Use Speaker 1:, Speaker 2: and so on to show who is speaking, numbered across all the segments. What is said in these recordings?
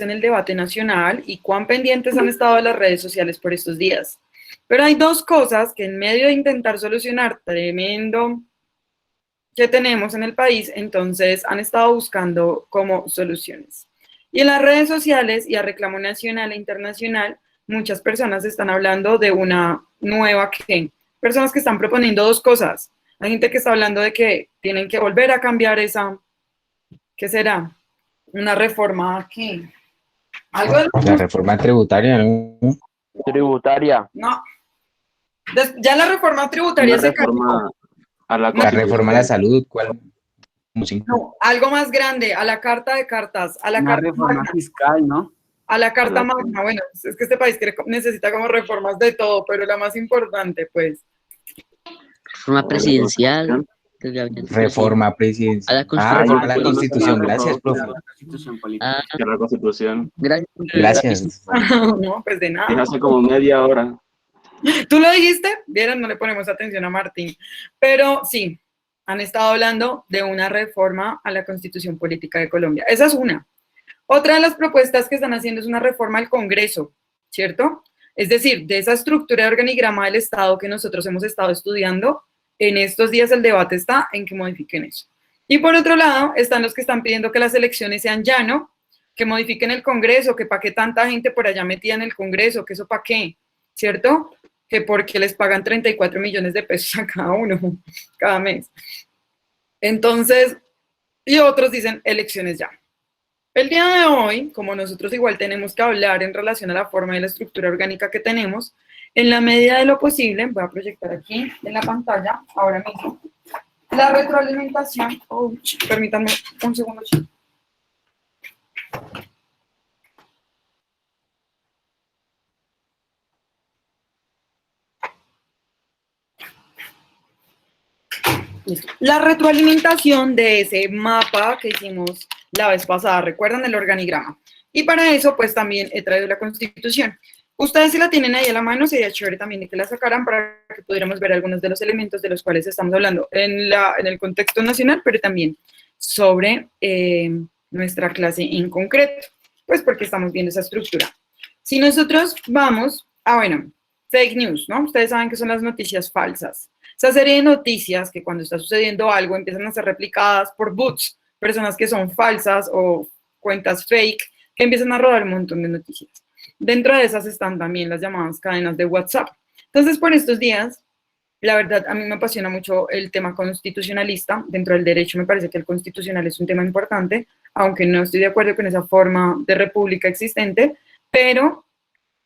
Speaker 1: en el debate nacional y cuán pendientes han estado de las redes sociales por estos días. Pero hay dos cosas que en medio de intentar solucionar tremendo que tenemos en el país, entonces han estado buscando como soluciones. Y en las redes sociales y a reclamo nacional e internacional, muchas personas están hablando de una nueva que, personas que están proponiendo dos cosas. Hay gente que está hablando de que tienen que volver a cambiar esa, ¿qué será? Una reforma que... ¿Algo de
Speaker 2: La reforma tributaria, ¿no?
Speaker 3: Tributaria.
Speaker 1: No. Ya la reforma tributaria
Speaker 3: Una
Speaker 1: se cayó.
Speaker 3: reforma a la
Speaker 2: La reforma a la
Speaker 3: Constitución.
Speaker 2: salud, ¿cuál? Sí.
Speaker 1: No, algo más grande, a la Carta de Cartas, a la
Speaker 4: Una
Speaker 1: Carta
Speaker 4: reforma
Speaker 1: Magna,
Speaker 4: fiscal, ¿no?
Speaker 1: a la Carta
Speaker 3: A la-
Speaker 1: Magna. Bueno, es que este país necesita como reformas de todo, pero la más importante, pues.
Speaker 5: Reforma presidencial. del gabinete
Speaker 2: Reforma presidencial.
Speaker 5: A la Constitución.
Speaker 2: Reforma a la
Speaker 3: Ay,
Speaker 2: Constitución.
Speaker 3: una
Speaker 2: Gracias, profe.
Speaker 4: La Constitución política.
Speaker 5: Ah,
Speaker 3: Que la Constitución.
Speaker 5: gracias.
Speaker 2: Gracias.
Speaker 1: No, pues de
Speaker 3: Dije
Speaker 1: nada.
Speaker 3: hace como media hora.
Speaker 1: ¿Tú lo dijiste? Vieron, no le ponemos atención a Martín. Pero sí, han estado hablando de una reforma a la Constitución Política de Colombia. Esa es una. Otra de las propuestas que están haciendo es una reforma al Congreso, ¿cierto? Es decir, de esa estructura de organigrama del Estado que nosotros hemos estado estudiando, en estos días el debate está en que modifiquen eso. Y por otro lado, están los que están pidiendo que las elecciones sean ya, ¿no? Que modifiquen el Congreso, que para qué tanta gente por allá metida en el Congreso, que eso para qué, ¿cierto? Que porque les pagan 34 millones de pesos a cada uno, cada mes. Entonces, y otros dicen elecciones ya. El día de hoy, como nosotros igual tenemos que hablar en relación a la forma y la estructura orgánica que tenemos, en la medida de lo posible, voy a proyectar aquí en la pantalla, ahora mismo, la retroalimentación. Oh, permítanme un segundo, chicos. La retroalimentación de ese mapa que hicimos la vez pasada, ¿recuerdan el organigrama? Y para eso, pues también he traído la Constitución. Ustedes si la tienen ahí a la mano, sería chévere también de que la sacaran para que pudiéramos ver algunos de los elementos de los cuales estamos hablando en el contexto nacional, pero también sobre nuestra clase en concreto, pues porque estamos viendo esa estructura. Si nosotros vamos bueno, fake news, ¿no? Ustedes saben que son las noticias falsas. Esa serie de noticias que cuando está sucediendo algo empiezan a ser replicadas por bots, personas que son falsas o cuentas fake, que empiezan a rodar un montón de noticias. Dentro de esas están también las llamadas cadenas de WhatsApp. Entonces, por estos días, la verdad, a mí me apasiona mucho el tema constitucionalista. Dentro del derecho me parece que el constitucional es un tema importante, aunque no estoy de acuerdo con esa forma de república existente, pero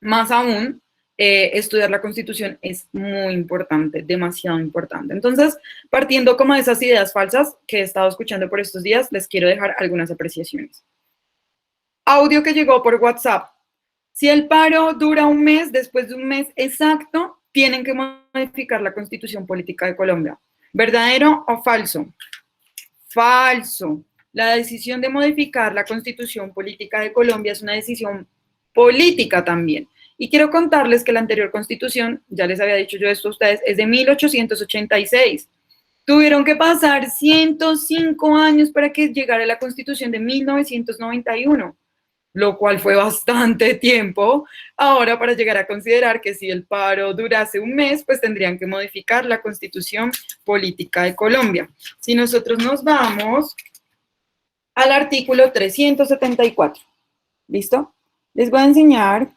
Speaker 1: más aún, estudiar la Constitución es muy importante, demasiado importante. Entonces, partiendo como de esas ideas falsas que he estado escuchando por estos días, les quiero dejar algunas apreciaciones. Audio que llegó por WhatsApp. Si el paro dura un mes, después de un mes exacto, tienen que modificar la Constitución Política de Colombia. ¿Verdadero o falso? Falso. La decisión de modificar la Constitución Política de Colombia es una decisión política también. Y quiero contarles que la anterior Constitución, ya les había dicho yo esto a ustedes, es de 1886. Tuvieron que pasar 105 años para que llegara la Constitución de 1991, lo cual fue bastante tiempo. Ahora, para llegar a considerar que si el paro durase un mes, pues tendrían que modificar la Constitución Política de Colombia. Si nosotros nos vamos al artículo 374, ¿listo? Les voy a enseñar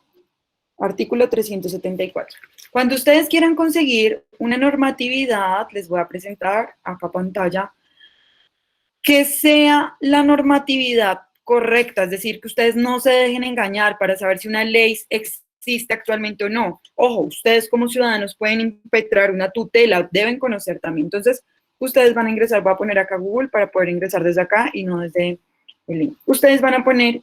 Speaker 1: artículo 374. Cuando ustedes quieran conseguir una normatividad, les voy a presentar acá pantalla, que sea la normatividad correcta, es decir, que ustedes no se dejen engañar para saber si una ley existe actualmente o no. Ojo, ustedes como ciudadanos pueden impetrar una tutela, deben conocer también. Entonces, ustedes van a ingresar, voy a poner acá Google para poder ingresar desde acá y no desde el link. Ustedes van a poner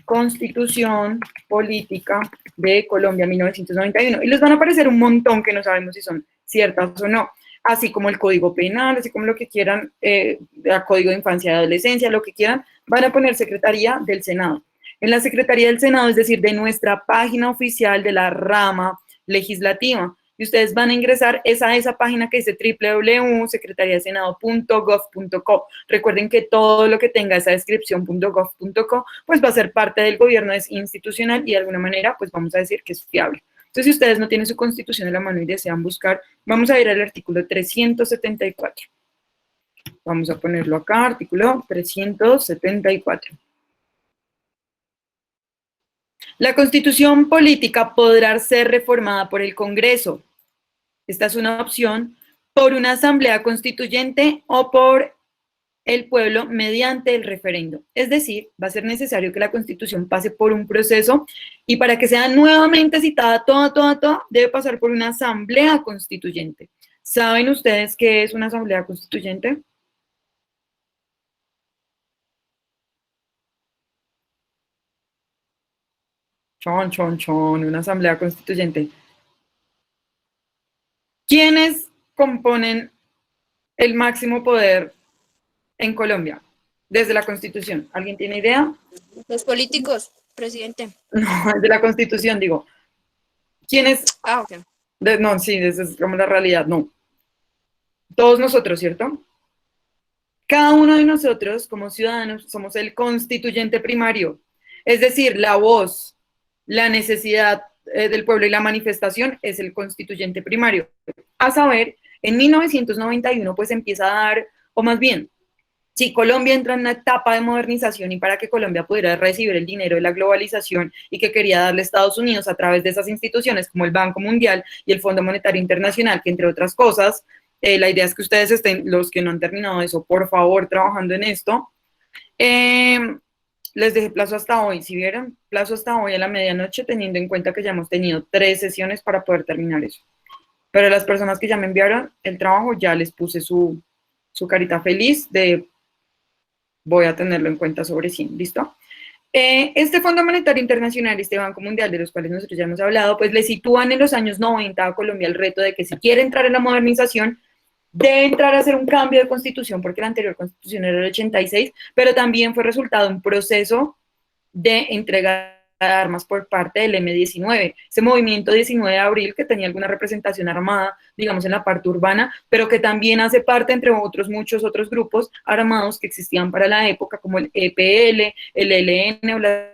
Speaker 1: Constitución Política de Colombia 1991 y les van a aparecer un montón que no sabemos si son ciertas o no, así como el Código Penal, así como lo que quieran, el Código de Infancia y Adolescencia, lo que quieran, van a poner Secretaría del Senado. En la Secretaría del Senado, es decir, de nuestra página oficial de la rama legislativa, y ustedes van a ingresar a esa página que dice www.secretariadesenado.gov.co. Recuerden que todo lo que tenga esa descripción .gov.co pues va a ser parte del gobierno, es institucional y de alguna manera pues vamos a decir que es fiable. Entonces, si ustedes no tienen su constitución en la mano y desean buscar, vamos a ir al artículo 374. Vamos a ponerlo acá, artículo 374. La Constitución política podrá ser reformada por el Congreso. Esta es una opción, por una asamblea constituyente o por el pueblo mediante el referendo. Es decir, va a ser necesario que la Constitución pase por un proceso y para que sea nuevamente citada toda, debe pasar por una asamblea constituyente. ¿Saben ustedes qué es una asamblea constituyente? Una asamblea constituyente. ¿Quiénes componen el máximo poder en Colombia desde la Constitución? ¿Alguien tiene idea?
Speaker 4: Los políticos, presidente.
Speaker 1: No, de la Constitución, digo. ¿Quiénes?
Speaker 4: Ah, ok.
Speaker 1: No, sí, esa es como la realidad, no. Todos nosotros, ¿cierto? Cada uno de nosotros, como ciudadanos, somos el constituyente primario. Es decir, la voz, la necesidad del pueblo y la manifestación es el constituyente primario. A saber, en 1991 pues empieza a dar, o más bien, si Colombia entra en una etapa de modernización y para que Colombia pudiera recibir el dinero de la globalización y que quería darle a Estados Unidos a través de esas instituciones como el Banco Mundial y el Fondo Monetario Internacional, que entre otras cosas, la idea es que ustedes estén, los que no han terminado eso, por favor, trabajando en esto. Les dejé plazo hasta hoy, ¿sí vieron? Plazo hasta hoy a la medianoche, teniendo en cuenta que ya hemos tenido 3 sesiones para poder terminar eso. Pero las personas que ya me enviaron el trabajo, ya les puse su carita feliz de voy a tenerlo en cuenta sobre 100, ¿listo? Este Fondo Monetario Internacional, este Banco Mundial, de los cuales nosotros ya hemos hablado, pues le sitúan en los años 90 a Colombia el reto de que si quiere entrar en la modernización, debe entrar a hacer un cambio de constitución, porque la anterior constitución era el 86, pero también fue resultado de un proceso de entrega de armas por parte del M-19, ese movimiento 19 de abril que tenía alguna representación armada, digamos, en la parte urbana, pero que también hace parte, entre otros, muchos otros grupos armados que existían para la época, como el EPL, el ELN o las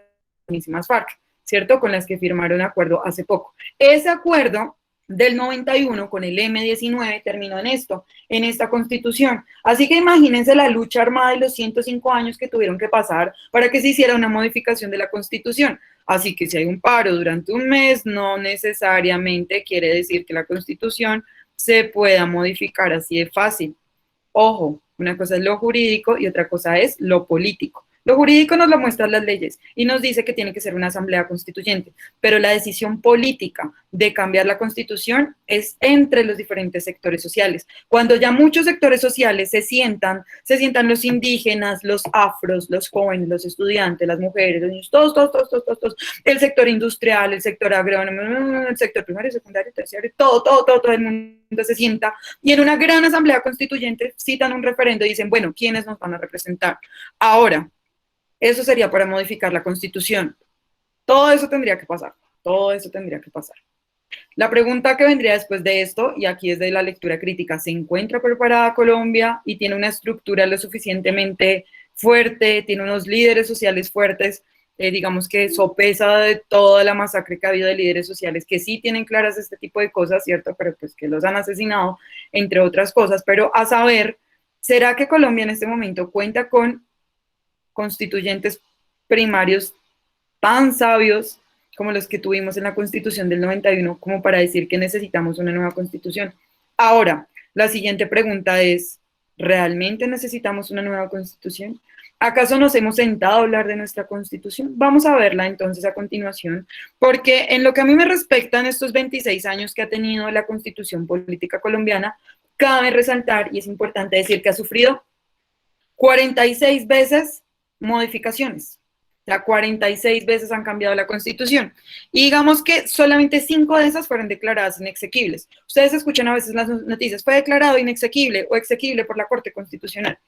Speaker 1: mismas FARC, ¿cierto? Con las que firmaron acuerdo hace poco. Ese acuerdo del 91 con el M-19 terminó en esto, en esta constitución. Así que imagínense la lucha armada y los 105 años que tuvieron que pasar para que se hiciera una modificación de la constitución. Así que si hay un paro durante un mes, no necesariamente quiere decir que la constitución se pueda modificar así de fácil. Ojo, una cosa es lo jurídico y otra cosa es lo político. Lo jurídico nos lo muestran las leyes y nos dice que tiene que ser una asamblea constituyente, pero la decisión política de cambiar la constitución es entre los diferentes sectores sociales. Cuando ya muchos sectores sociales se sientan los indígenas, los afros, los jóvenes, los estudiantes, las mujeres, los niños, todos, el sector industrial, el sector agrónomo, el sector primario, secundario, terciario, todo el mundo se sienta y en una gran asamblea constituyente citan un referendo y dicen, bueno, ¿quiénes nos van a representar? Ahora, eso sería para modificar la Constitución. Todo eso tendría que pasar. La pregunta que vendría después de esto, y aquí es de la lectura crítica, ¿se encuentra preparada Colombia y tiene una estructura lo suficientemente fuerte, tiene unos líderes sociales fuertes, digamos que sopesa de toda la masacre que ha habido de líderes sociales que sí tienen claras este tipo de cosas, ¿cierto? Pero pues que los han asesinado, entre otras cosas, pero a saber, ¿será que Colombia en este momento cuenta con constituyentes primarios tan sabios como los que tuvimos en la Constitución del 91, como para decir que necesitamos una nueva Constitución? Ahora, la siguiente pregunta es, ¿realmente necesitamos una nueva Constitución? ¿Acaso nos hemos sentado a hablar de nuestra Constitución? Vamos a verla entonces a continuación, porque en lo que a mí me respecta en estos 26 años que ha tenido la Constitución política colombiana, cabe resaltar, y es importante decir que ha sufrido 46 veces modificaciones. O sea, 46 veces han cambiado la Constitución. Y digamos que solamente 5 de esas fueron declaradas inexequibles. Ustedes escuchan a veces las noticias, fue declarado inexequible o exequible por la Corte Constitucional.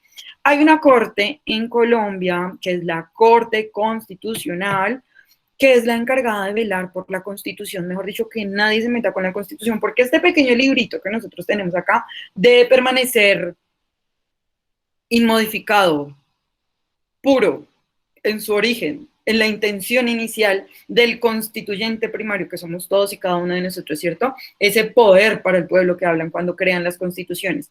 Speaker 1: Hay una corte en Colombia, que es la Corte Constitucional, que es la encargada de velar por la Constitución, mejor dicho, que nadie se meta con la Constitución, porque este pequeño librito que nosotros tenemos acá debe permanecer inmodificado, puro, en su origen, en la intención inicial del constituyente primario, que somos todos y cada uno de nosotros, ¿cierto? Ese poder para el pueblo que hablan cuando crean las constituciones.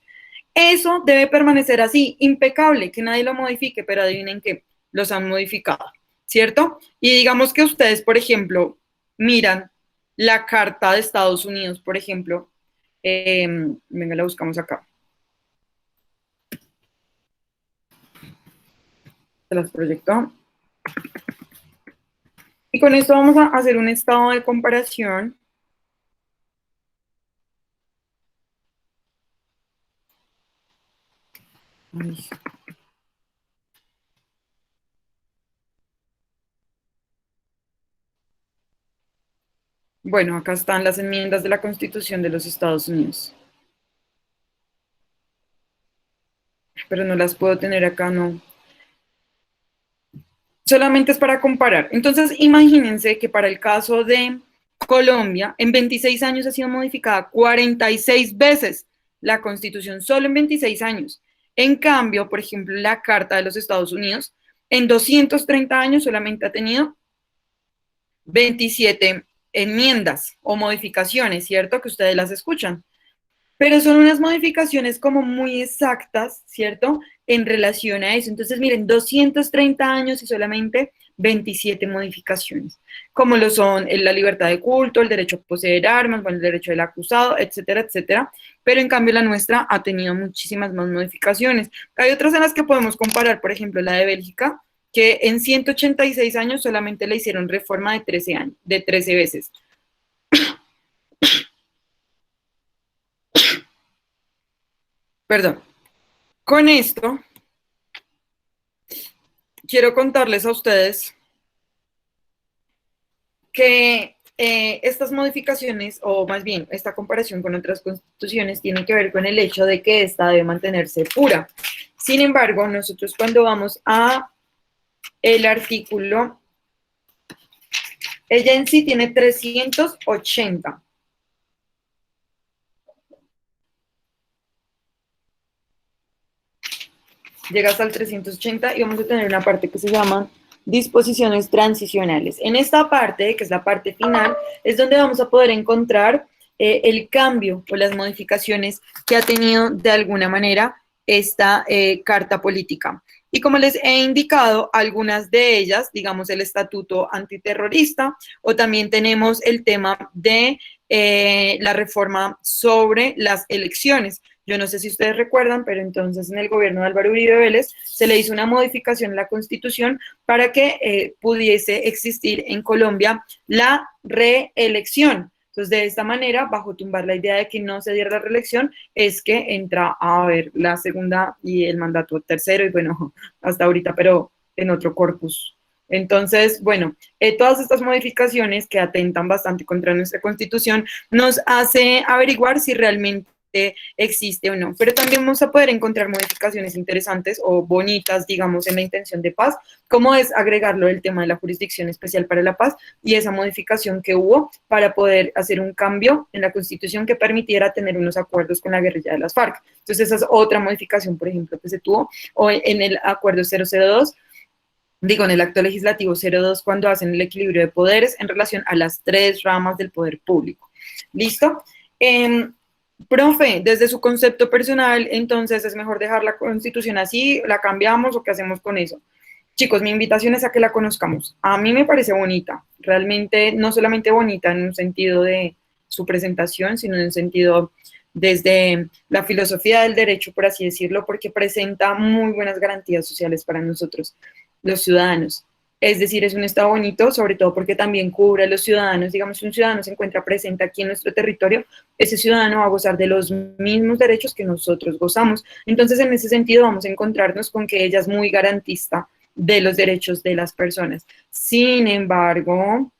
Speaker 1: Eso debe permanecer así, impecable, que nadie lo modifique, pero adivinen qué, los han modificado, ¿cierto? Y digamos que ustedes, por ejemplo, miran la Carta de Estados Unidos, por ejemplo, venga, la buscamos acá. Se las proyectó. Y con esto vamos a hacer un estado de comparación. Ay. Bueno, acá están las enmiendas de la Constitución de los Estados Unidos. Pero no las puedo tener acá, no. Solamente es para comparar. Entonces, imagínense que para el caso de Colombia, en 26 años ha sido modificada 46 veces la Constitución, solo en 26 años. En cambio, por ejemplo, la Carta de los Estados Unidos, en 230 años solamente ha tenido 27 enmiendas o modificaciones, ¿cierto? Que ustedes las escuchan. Pero son unas modificaciones como muy exactas, ¿cierto? En relación a eso. Entonces, miren, 230 años y solamente 27 modificaciones, como lo son la libertad de culto, el derecho a poseer armas, bueno, el derecho del acusado, etcétera, etcétera. Pero en cambio la nuestra ha tenido muchísimas más modificaciones. Hay otras en las que podemos comparar, por ejemplo, la de Bélgica, que en 186 años solamente le hicieron reforma de 13 años, de 13 veces. Perdón. Con esto, quiero contarles a ustedes que estas modificaciones, o más bien, esta comparación con otras constituciones, tiene que ver con el hecho de que esta debe mantenerse pura. Sin embargo, nosotros cuando vamos a el artículo, ella en sí tiene 380. Llega hasta el 380 y vamos a tener una parte que se llama disposiciones transicionales. En esta parte, que es la parte final, es donde vamos a poder encontrar el cambio o las modificaciones que ha tenido de alguna manera esta carta política. Y como les he indicado, algunas de ellas, digamos el estatuto antiterrorista, o también tenemos el tema de la reforma sobre las elecciones. Yo no sé si ustedes recuerdan, pero entonces en el gobierno de Álvaro Uribe Vélez se le hizo una modificación a la Constitución para que pudiese existir en Colombia la reelección. Entonces, de esta manera, bajo tumbar la idea de que no se diera la reelección, es que entra a ver la segunda y el mandato tercero, y bueno, hasta ahorita, pero en otro corpus. Entonces, bueno, todas estas modificaciones que atentan bastante contra nuestra Constitución nos hace averiguar si realmente existe o no, pero también vamos a poder encontrar modificaciones interesantes o bonitas, digamos, en la intención de paz, como es agregarlo el tema de la Jurisdicción Especial para la Paz y esa modificación que hubo para poder hacer un cambio en la Constitución que permitiera tener unos acuerdos con la guerrilla de las FARC. Entonces, esa es otra modificación, por ejemplo, que se tuvo, o en el acuerdo 002, digo, en el acto legislativo 02, cuando hacen el equilibrio de poderes en relación a las 3 ramas del poder público. ¿Listo? Profe, desde su concepto personal, entonces, ¿es mejor dejar la Constitución así, la cambiamos o qué hacemos con eso? Chicos, mi invitación es a que la conozcamos. A mí me parece bonita, realmente no solamente bonita en un sentido de su presentación, sino en un sentido desde la filosofía del derecho, por así decirlo, porque presenta muy buenas garantías sociales para nosotros, los ciudadanos. Es decir, es un Estado bonito, sobre todo porque también cubre a los ciudadanos. Digamos, si un ciudadano se encuentra presente aquí en nuestro territorio, ese ciudadano va a gozar de los mismos derechos que nosotros gozamos. Entonces, en ese sentido, vamos a encontrarnos con que ella es muy garantista de los derechos de las personas. Sin embargo,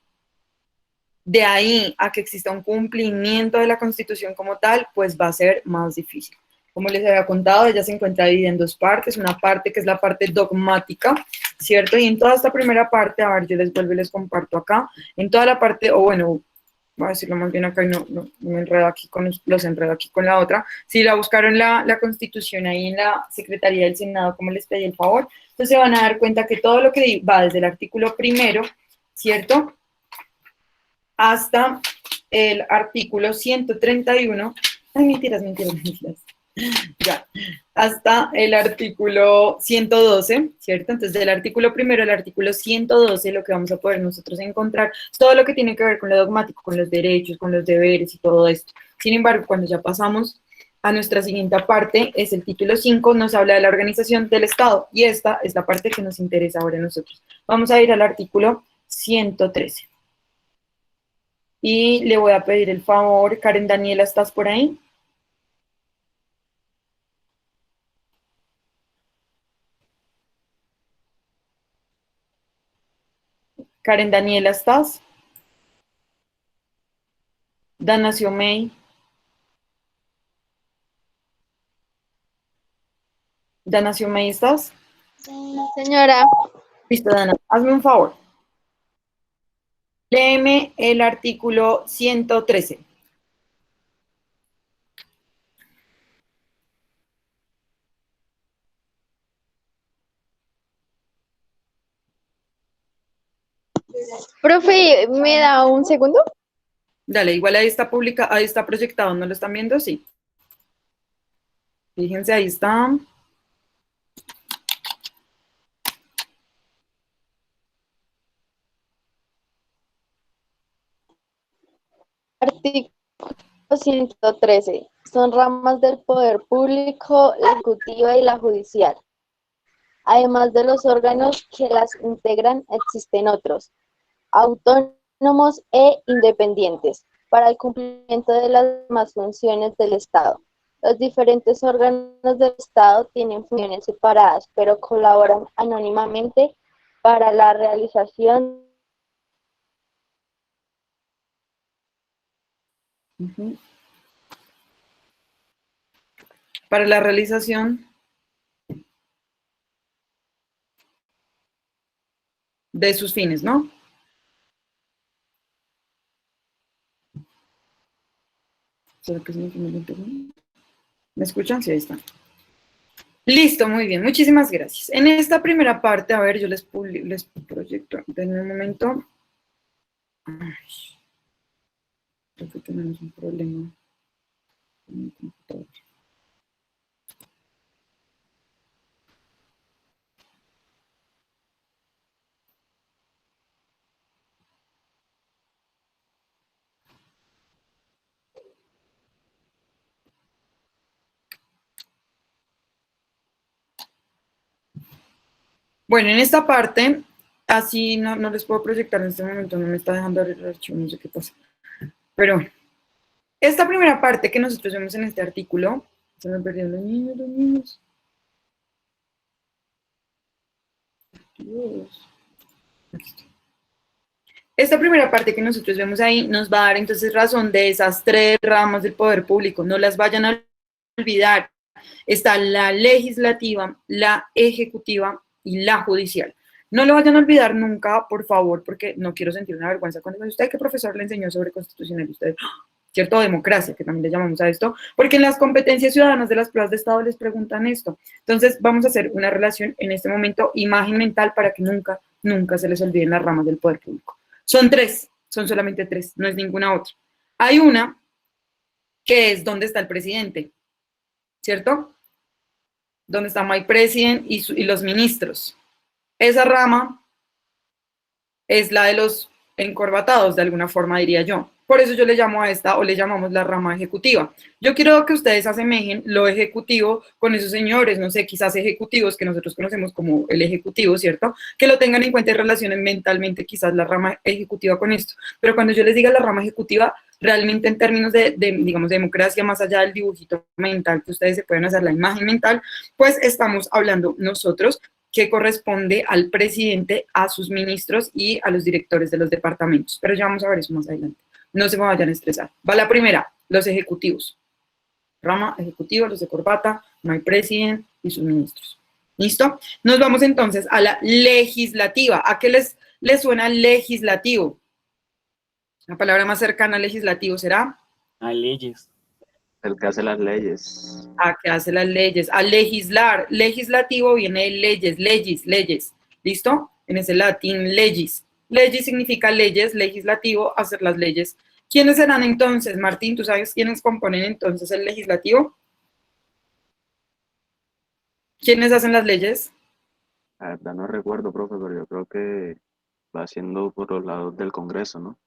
Speaker 1: de ahí a que exista un cumplimiento de la Constitución como tal, pues va a ser más difícil. Como les había contado, ella se encuentra dividida en dos partes, una parte que es la parte dogmática, ¿cierto? Y en toda esta primera parte, a ver, yo les vuelvo y les comparto acá, en toda la parte, o bueno, voy a decirlo más bien acá y no me enredo aquí los enredo aquí con la otra. Si la buscaron la Constitución ahí en la Secretaría del Senado, como les pedí el favor, entonces se van a dar cuenta que todo lo que va desde el artículo primero, ¿cierto? Hasta el artículo 131, ay, mentiras, ya, hasta el artículo 112, ¿cierto? Entonces, del artículo primero al artículo 112, lo que vamos a poder nosotros encontrar es todo lo que tiene que ver con lo dogmático, con los derechos, con los deberes y todo esto. Sin embargo, cuando ya pasamos a nuestra siguiente parte, es el título 5, nos habla de la organización del Estado, y esta es la parte que nos interesa ahora a nosotros. Vamos a ir al artículo 113. Y le voy a pedir el favor, Karen Daniela, ¿estás por ahí? Karen Daniela, ¿estás? Danacio May. Danacio May, ¿estás?
Speaker 4: Señora,
Speaker 1: Listo, Dana, hazme un favor. Léeme el artículo 113.
Speaker 4: profe, ¿me da un segundo?
Speaker 1: Dale, igual ahí está proyectado, ¿no lo están viendo? Sí. Fíjense, ahí está.
Speaker 6: Artículo 113. Son ramas del poder público, la ejecutiva y la judicial. Además de los órganos que las integran, existen otros, autónomos e independientes, para el cumplimiento de las demás funciones del Estado. Los diferentes órganos del Estado tienen funciones separadas, pero colaboran anónimamente para la realización.
Speaker 1: Para la realización de sus fines, ¿no? ¿Me escuchan? Sí, ahí está. Listo, muy bien, muchísimas gracias. En esta primera parte, a ver, yo les proyecto, denme un momento. Ay, creo que tenemos un problema con mi computador. Bueno, en esta parte, así no les puedo proyectar en este momento, no me está dejando abrir el archivo, no sé qué pasa. Pero esta primera parte que nosotros vemos en este artículo, se me perdieron los niños. Dios. Esta primera parte que nosotros vemos ahí nos va a dar entonces razón de esas tres ramas del poder público. No las vayan a olvidar. Está la legislativa, la ejecutiva y la judicial. No lo vayan a olvidar nunca, por favor, porque no quiero sentir una vergüenza cuando usted, ¿qué profesor le enseñó sobre constitucional? Usted, ¿cierto? Democracia, que también le llamamos a esto, porque en las competencias ciudadanas de las pruebas de Estado les preguntan esto. Entonces, vamos a hacer una relación en este momento, imagen mental, para que nunca se les olviden las ramas del poder público. Son tres, son solamente tres, no es ninguna otra. Hay una que es ¿dónde está el presidente? ¿Cierto? ¿Dónde está my president y los ministros? Esa rama es la de los encorbatados, de alguna forma diría yo. Por eso yo le llamo a esta, o le llamamos la rama ejecutiva. Yo quiero que ustedes asemejen lo ejecutivo con esos señores, no sé, quizás ejecutivos que nosotros conocemos como el ejecutivo, ¿cierto? Que lo tengan en cuenta y relacionen mentalmente quizás la rama ejecutiva con esto. Pero cuando yo les diga la rama ejecutiva, realmente en términos digamos, de democracia, más allá del dibujito mental que ustedes se pueden hacer, la imagen mental, pues estamos hablando nosotros que corresponde al presidente, a sus ministros y a los directores de los departamentos. Pero ya vamos a ver eso más adelante. No se me vayan a estresar. Va la primera, los ejecutivos. Rama ejecutiva, los de corbata, my president y sus ministros. ¿Listo? Nos vamos entonces a la legislativa. ¿A qué les suena legislativo? La palabra más cercana a legislativo será
Speaker 7: Hay leyes.
Speaker 3: El que hace las leyes.
Speaker 1: a que hace las leyes, a legislar. Legislativo viene de leyes. ¿Listo? En ese latín, legis. Legis significa leyes, legislativo, hacer las leyes. ¿Quiénes serán entonces, Martín? ¿Tú sabes quiénes componen entonces el legislativo? ¿Quiénes hacen las leyes?
Speaker 3: La verdad no recuerdo, profe, pero yo creo que va siendo por los lados del Congreso, ¿no?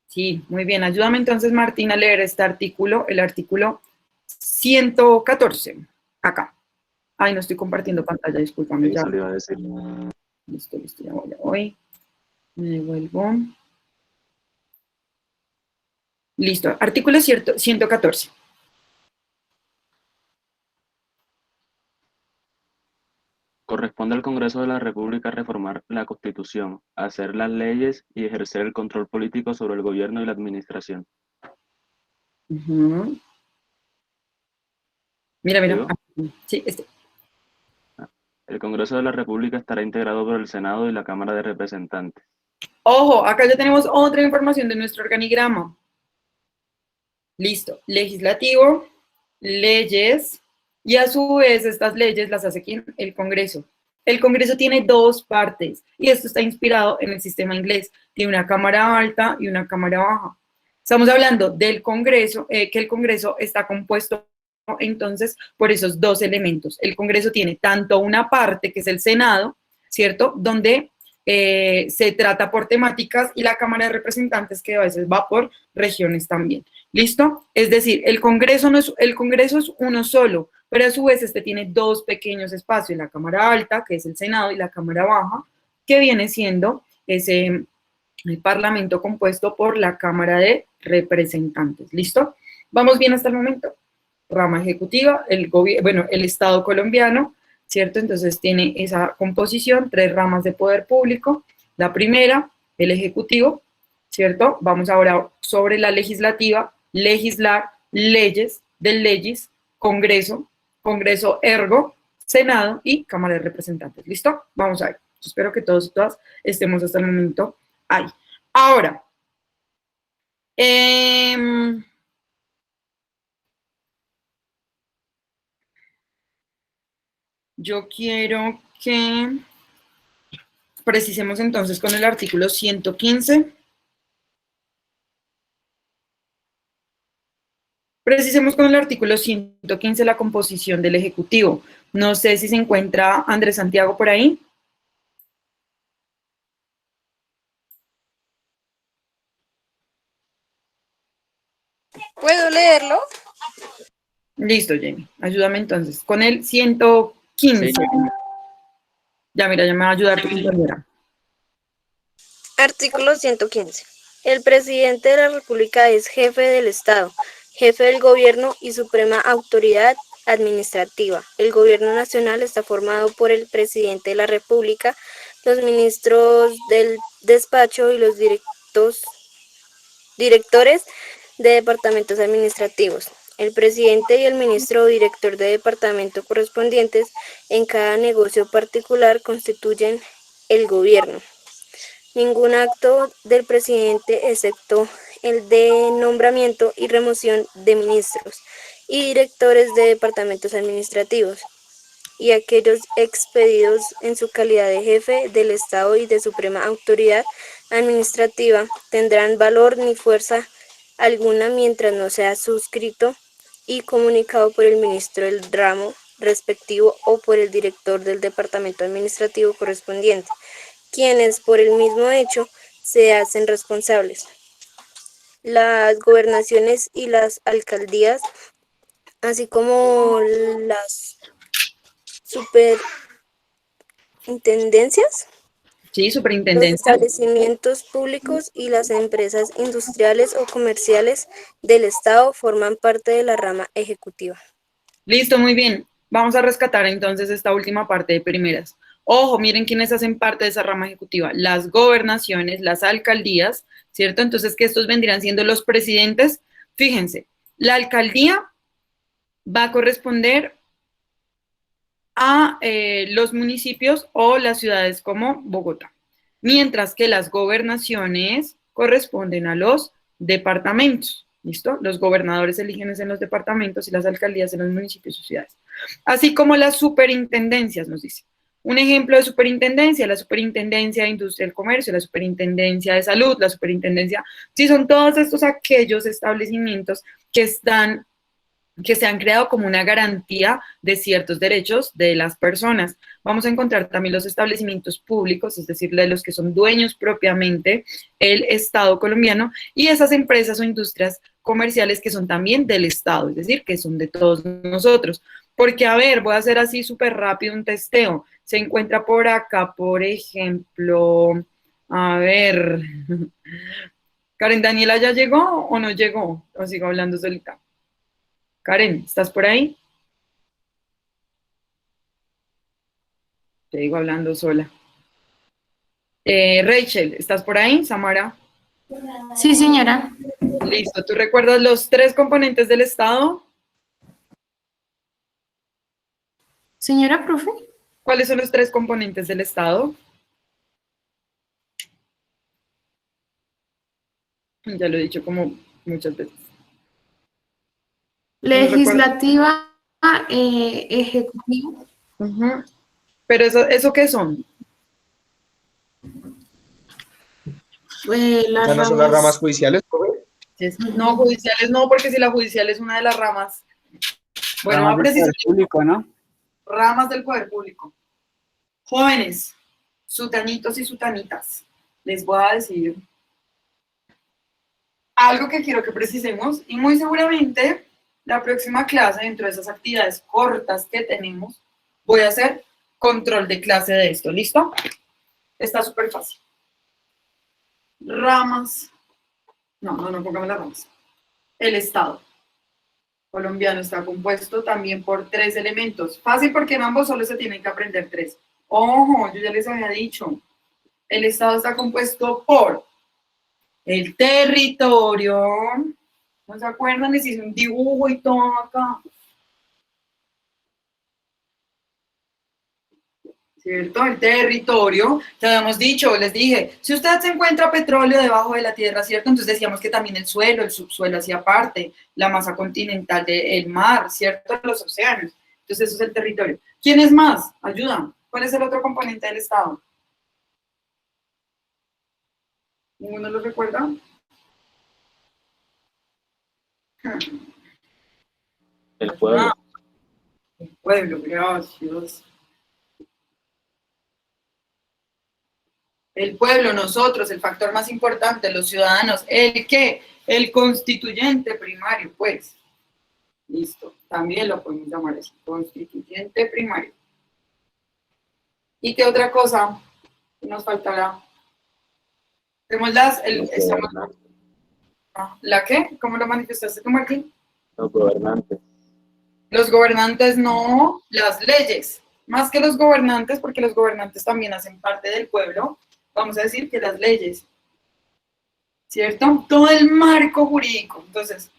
Speaker 1: Sí, muy bien. Ayúdame entonces, Martín, a leer este artículo, el artículo 114. Acá. Ay, no estoy compartiendo pantalla, discúlpame. Ya.
Speaker 3: Eso le iba a decir.
Speaker 1: Listo, ya voy. Me devuelvo. Listo, artículo 114.
Speaker 3: Corresponde al Congreso de la República reformar la Constitución, hacer las leyes y ejercer el control político sobre el gobierno y la administración.
Speaker 1: Ujú. Mira.
Speaker 3: ¿Digo?
Speaker 1: Sí,
Speaker 3: El Congreso de la República estará integrado por el Senado y la Cámara de Representantes.
Speaker 1: Ojo, acá ya tenemos otra información de nuestro organigrama. Listo, legislativo, leyes, y a su vez estas leyes las hace ¿quién? El Congreso. El Congreso tiene dos partes, y esto está inspirado en el sistema inglés. Tiene una cámara alta y una cámara baja. Estamos hablando del Congreso, que el Congreso está compuesto entonces por esos dos elementos. El Congreso tiene tanto una parte, que es el Senado, ¿cierto? Donde se trata por temáticas, y la Cámara de Representantes, que a veces va por regiones también. ¿Listo? Es decir, el Congreso es uno solo, pero a su vez este tiene dos pequeños espacios, la Cámara Alta, que es el Senado, y la Cámara Baja, que viene siendo el Parlamento compuesto por la Cámara de Representantes. ¿Listo? ¿Vamos bien hasta el momento? Rama ejecutiva, el Estado colombiano, ¿cierto? Entonces tiene esa composición, 3 ramas de poder público. La primera, el ejecutivo, ¿cierto? Vamos ahora sobre la legislativa, legislar, leyes, del legis, Congreso ergo, Senado y Cámara de Representantes. ¿Listo? Vamos a ver. Espero que todos y todas estemos hasta el momento ahí. Ahora, yo quiero que precisemos entonces con el artículo 115. Precisemos con el artículo 115 la composición del Ejecutivo. No sé si se encuentra Andrés Santiago por ahí.
Speaker 8: ¿Puedo leerlo?
Speaker 1: Listo, Jamie. Ayúdame entonces. Con el 115.
Speaker 5: Sí.
Speaker 1: Ya, mira, ya me va a ayudar tu compañera.
Speaker 8: Artículo 115. El presidente de la República es jefe del Estado, jefe del gobierno y suprema autoridad administrativa. El gobierno nacional está formado por el presidente de la República, los ministros del despacho y los directores de departamentos administrativos. El presidente y el ministro o director de departamento correspondientes en cada negocio particular constituyen el gobierno. Ningún acto del presidente, excepto el de nombramiento y remoción de ministros y directores de departamentos administrativos, y aquellos expedidos en su calidad de jefe del Estado y de suprema autoridad administrativa, tendrán valor ni fuerza alguna mientras no sea suscrito y comunicado por el ministro del ramo respectivo o por el director del departamento administrativo correspondiente, quienes por el mismo hecho se hacen responsables. Las gobernaciones y las alcaldías, así como las superintendencias,
Speaker 1: Sí,
Speaker 8: los
Speaker 1: superintendencia.
Speaker 8: establecimientos públicos y las empresas industriales o comerciales del Estado forman parte de la rama ejecutiva.
Speaker 1: Listo, muy bien. Vamos a rescatar entonces esta última parte de primeras. Ojo, miren quiénes hacen parte de esa rama ejecutiva. Las gobernaciones, las alcaldías, ¿cierto? Entonces, que estos vendrían siendo los presidentes. Fíjense, la alcaldía va a corresponder a los municipios o las ciudades como Bogotá, mientras que las gobernaciones corresponden a los departamentos. ¿Listo? Los gobernadores eligen en los departamentos y las alcaldías en los municipios y ciudades. Así como las superintendencias, nos dice. Un ejemplo de superintendencia, la superintendencia de industria y el comercio, la superintendencia de salud, la superintendencia, sí, son todos estos aquellos establecimientos que se han creado como una garantía de ciertos derechos de las personas. Vamos a encontrar también los establecimientos públicos, es decir, de los que son dueños propiamente el Estado colombiano, y esas empresas o industrias comerciales que son también del Estado, es decir, que son de todos nosotros. Porque, a ver, voy a hacer así súper rápido un testeo. Se encuentra por acá, por ejemplo, a ver, Karen Daniela, ¿ya llegó o no llegó? O sigo hablando solita. Karen, ¿estás por ahí? Te digo hablando sola. Rachel, ¿estás por ahí? Samara.
Speaker 7: Sí, señora.
Speaker 1: Listo, ¿tú recuerdas los 3 componentes del Estado?
Speaker 7: Señora, profe.
Speaker 1: ¿Cuáles son los 3 componentes del Estado? Ya lo he dicho como muchas veces.
Speaker 7: Legislativa, ejecutiva.
Speaker 1: Uh-huh. Pero ¿eso qué son?
Speaker 7: Las
Speaker 2: ¿No son las ramas judiciales?
Speaker 1: No, judiciales no, porque si la judicial es una de las ramas. Bueno,
Speaker 9: Ramas del poder público, ¿no?
Speaker 1: Ramas del poder público. Jóvenes, sutanitos y sutanitas, les voy a decir algo que quiero que precisemos, y muy seguramente la próxima clase, dentro de esas actividades cortas que tenemos, voy a hacer control de clase de esto. ¿Listo? Está súper fácil. Ramas. No pongamos las ramas. El Estado colombiano está compuesto también por 3 elementos. Fácil porque en ambos solo se tienen que aprender 3. Ojo, yo ya les había dicho. El Estado está compuesto por el territorio. ¿No se acuerdan? Les hice un dibujo y todo acá. ¿Cierto? El territorio, ya habíamos dicho, les dije, si usted se encuentra petróleo debajo de la tierra, ¿cierto? Entonces decíamos que también el suelo, el subsuelo hacía parte, la masa continental del mar, ¿cierto? Los océanos. Entonces eso es el territorio. ¿Quién es más? Ayuda. ¿Cuál es el otro componente del Estado? ¿Ninguno lo recuerda?
Speaker 3: El pueblo.
Speaker 1: El pueblo, gracias. El pueblo, nosotros, el factor más importante, los ciudadanos. ¿El qué? El constituyente primario, pues. Listo. También lo podemos llamar así, constituyente primario. ¿Y qué otra cosa nos faltará? Tenemos ¿la qué? ¿Cómo lo manifestaste tú, Martín?
Speaker 3: Los gobernantes.
Speaker 1: Los gobernantes no, las leyes. Más que los gobernantes, porque los gobernantes también hacen parte del pueblo, vamos a decir que las leyes, ¿cierto? Todo el marco jurídico. Entonces,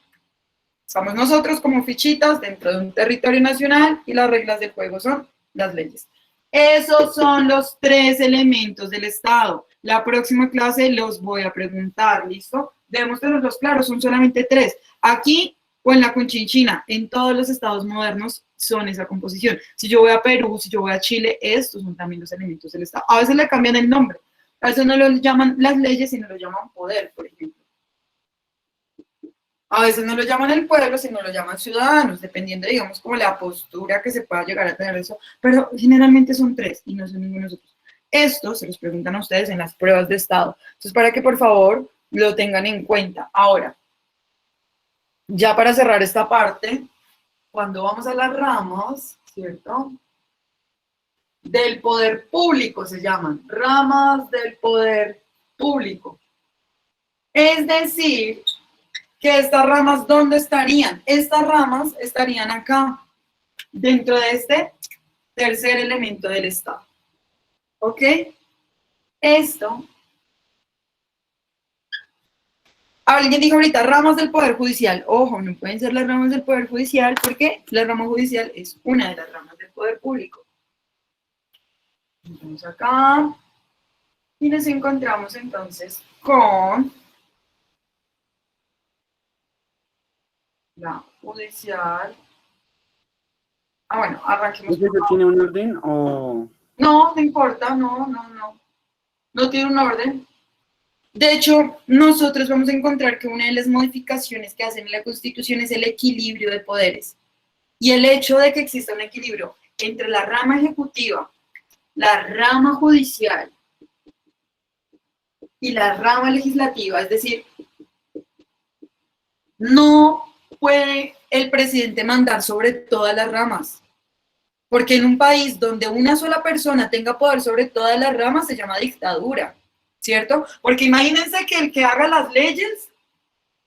Speaker 1: estamos nosotros como fichitas dentro de un territorio nacional y las reglas del juego son las leyes. Esos son los 3 elementos del Estado. La próxima clase los voy a preguntar, ¿listo? Debemos tenerlos claros, son solamente 3. Aquí o en la Conchinchina, en todos los estados modernos son esa composición. Si yo voy a Perú, si yo voy a Chile, estos son también los elementos del Estado. A veces le cambian el nombre. A veces no lo llaman las leyes, sino lo llaman poder, por ejemplo. A veces no lo llaman el pueblo, sino lo llaman ciudadanos, dependiendo, digamos, como la postura que se pueda llegar a tener eso. Pero generalmente son 3 y no son ninguno de nosotros. Esto se los preguntan a ustedes en las pruebas de Estado. Entonces, para que por favor lo tengan en cuenta. Ahora, ya para cerrar esta parte, cuando vamos a las ramas, ¿cierto? Del poder público se llaman, ramas del poder público. Es decir, que estas ramas, ¿dónde estarían? Estas ramas estarían acá, dentro de este tercer elemento del Estado. ¿Ok? Esto Alguien dijo ahorita ramas del Poder Judicial. Ojo, no pueden ser las ramas del Poder Judicial porque la rama judicial es una de las ramas del Poder Público. Vamos acá y nos encontramos entonces con la judicial. Ah, bueno, arranquemos.
Speaker 9: ¿Eso tiene un orden o...?
Speaker 1: No, no importa, no. No tiene un orden. De hecho, nosotros vamos a encontrar que una de las modificaciones que hacen en la Constitución es el equilibrio de poderes. Y el hecho de que exista un equilibrio entre la rama ejecutiva, la rama judicial y la rama legislativa, es decir, no puede el presidente mandar sobre todas las ramas, porque en un país donde una sola persona tenga poder sobre todas las ramas se llama dictadura, ¿cierto? Porque imagínense que el que haga las leyes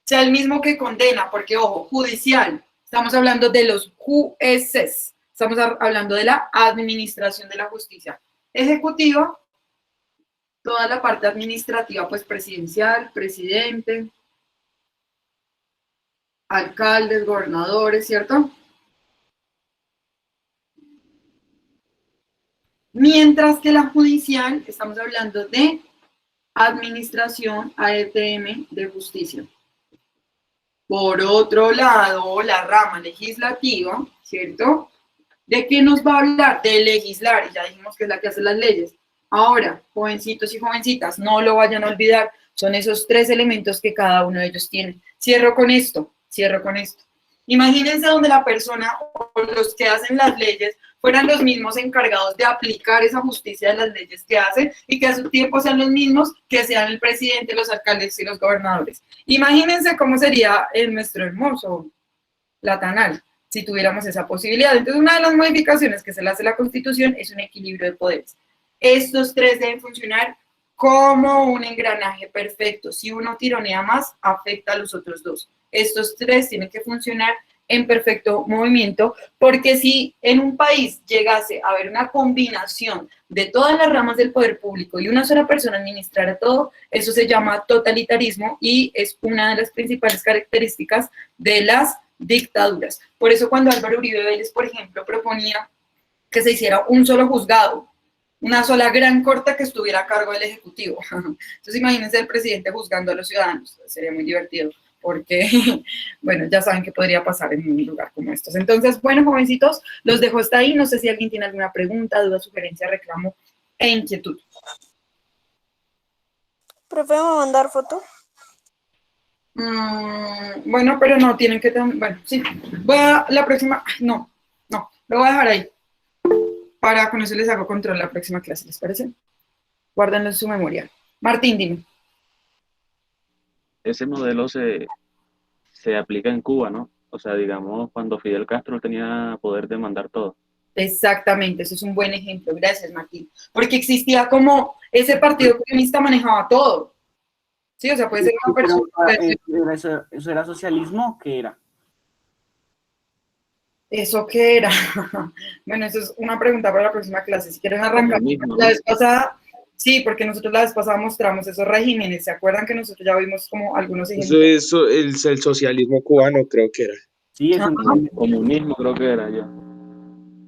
Speaker 1: sea el mismo que condena, porque ojo, judicial, estamos hablando de los jueces, estamos hablando de la administración de la justicia. Ejecutiva, toda la parte administrativa, pues presidencial, presidente, alcaldes, gobernadores, ¿cierto? Mientras que la judicial, estamos hablando de administración, AETM, de justicia. Por otro lado, la rama legislativa, ¿cierto? ¿De qué nos va a hablar? De legislar, y ya dijimos que es la que hace las leyes. Ahora, jovencitos y jovencitas, no lo vayan a olvidar, son esos 3 elementos que cada uno de ellos tiene. Cierro con esto. Imagínense donde la persona o los que hacen las leyes fueran los mismos encargados de aplicar esa justicia de las leyes que hacen y que a su tiempo sean los mismos que sean el presidente, los alcaldes y los gobernadores. Imagínense cómo sería en nuestro hermoso Platanal si tuviéramos esa posibilidad. Entonces, una de las modificaciones que se le hace a la Constitución es un equilibrio de poderes. Estos 3 deben funcionar como un engranaje perfecto. Si uno tironea más, afecta a los otros 2. Estos 3 tienen que funcionar en perfecto movimiento, porque si en un país llegase a haber una combinación de todas las ramas del poder público y una sola persona administrara todo, eso se llama totalitarismo y es una de las principales características de las dictaduras. Por eso cuando Álvaro Uribe Vélez, por ejemplo, proponía que se hiciera un solo juzgado, una sola gran corte que estuviera a cargo del Ejecutivo. Entonces imagínense el presidente juzgando a los ciudadanos, sería muy divertido, porque, bueno, ya saben qué podría pasar en un lugar como estos. Entonces, bueno, jovencitos, los dejo hasta ahí. No sé si alguien tiene alguna pregunta, duda, sugerencia, reclamo e inquietud.
Speaker 8: Profe, ¿me va a mandar foto?
Speaker 1: Bueno, pero no, tienen que... Bueno, sí. Voy a la próxima... No, lo voy a dejar ahí. Para con eso les hago control la próxima clase, ¿les parece? Guárdenlo en su memoria. Martín, dime.
Speaker 3: Ese modelo se aplica en Cuba, ¿no? O sea, digamos, cuando Fidel Castro tenía poder de mandar todo.
Speaker 1: Exactamente, eso es un buen ejemplo. Gracias, Martín. Porque existía como ese partido comunista manejaba todo. Sí, o sea, puede ser una persona...
Speaker 9: ¿Eso era socialismo o qué era?
Speaker 1: ¿Eso qué era? Bueno, eso es una pregunta para la próxima clase. Si quieren arrancar.
Speaker 3: Comunismo, ¿no?
Speaker 1: La vez pasada, sí, porque nosotros la vez pasada mostramos esos regímenes. ¿Se acuerdan que nosotros ya vimos como algunos ejemplos?
Speaker 10: Eso es el socialismo cubano, creo que era.
Speaker 9: Sí, es un...
Speaker 3: Comunismo creo que era yo.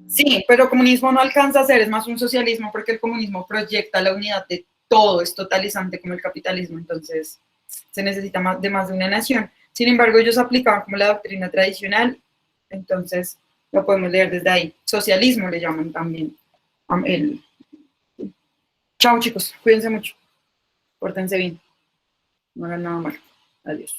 Speaker 1: Sí, pero comunismo no alcanza a ser, es más un socialismo porque el comunismo proyecta la unidad de todo, es totalizante como el capitalismo, entonces se necesita más de una nación. Sin embargo, ellos aplicaban como la doctrina tradicional, entonces lo podemos leer desde ahí. Socialismo le llaman también. Chao, chicos, cuídense mucho, pórtense bien, no hagan nada malo. Adiós.